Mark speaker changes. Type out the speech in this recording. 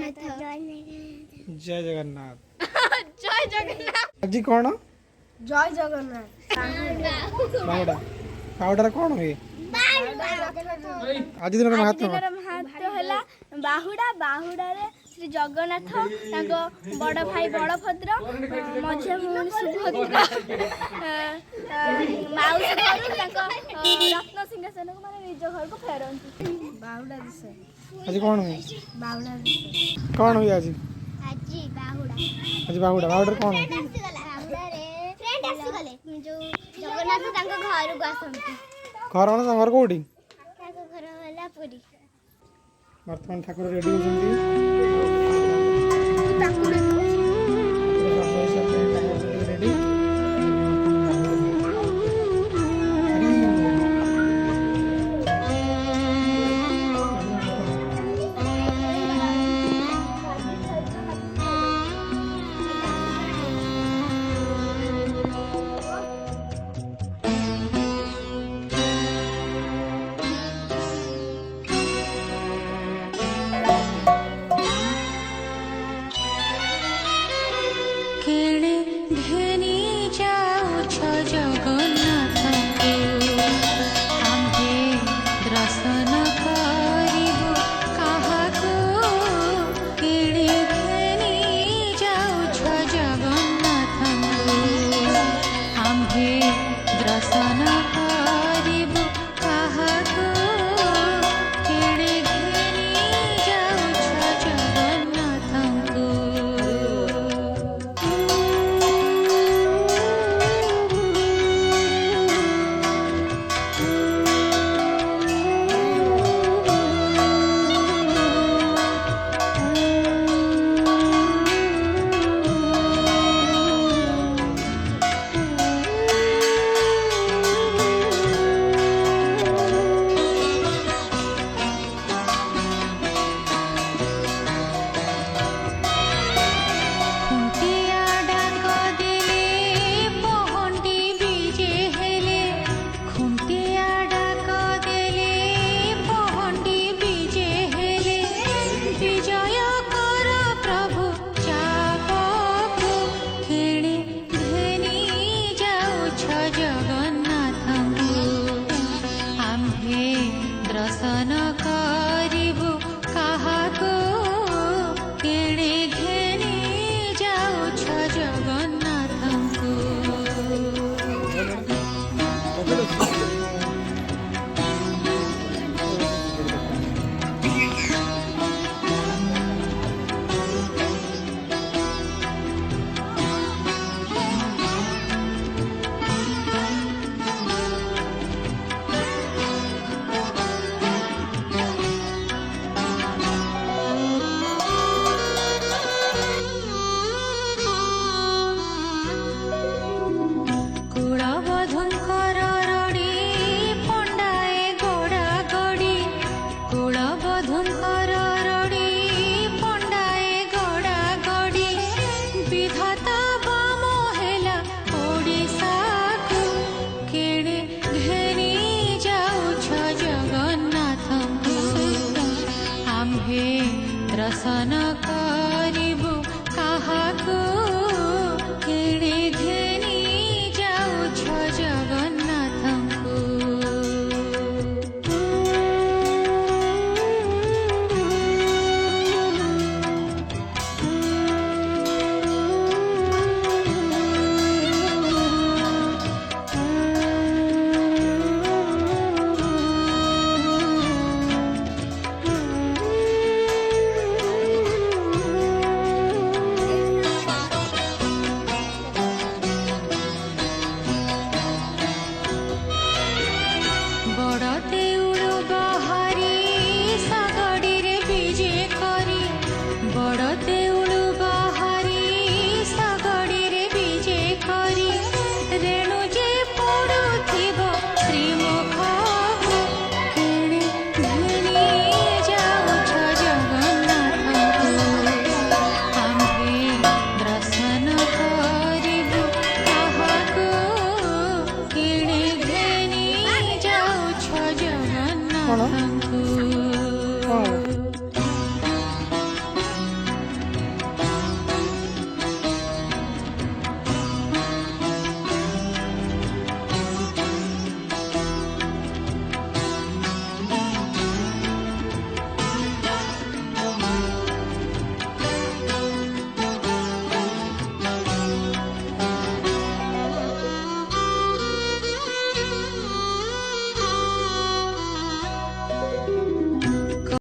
Speaker 1: जय जगन्नाथ।
Speaker 2: जय जगन्नाथ।
Speaker 1: आज कौन
Speaker 2: जय जगन्नाथ।
Speaker 1: बाहुड़ा बाहुड़ा कौन हुए आज दिन महत्व
Speaker 2: है बाहुड़ा बाहुड़ा श्री जगन्नाथ बड़ भाई बलभद्र मझिया भूमि सुभद्रा माउसी घर रत्न सिंहासन को माने निज घर को फेरती बाहुड़ा दिशा
Speaker 1: आज कौन हुए
Speaker 2: बाहुड़ा
Speaker 1: कौन हुए आज
Speaker 2: आज
Speaker 1: बाहुड़ा
Speaker 2: बाहुड़ा
Speaker 1: बाहुड़ा कौन हुए
Speaker 2: जो जगन्नाथ घर को आसंती
Speaker 1: घर मन घर कौटी
Speaker 2: घर है पुरी
Speaker 1: बर्तमान ठाकुर रेडी होती रेडी
Speaker 3: दर्शन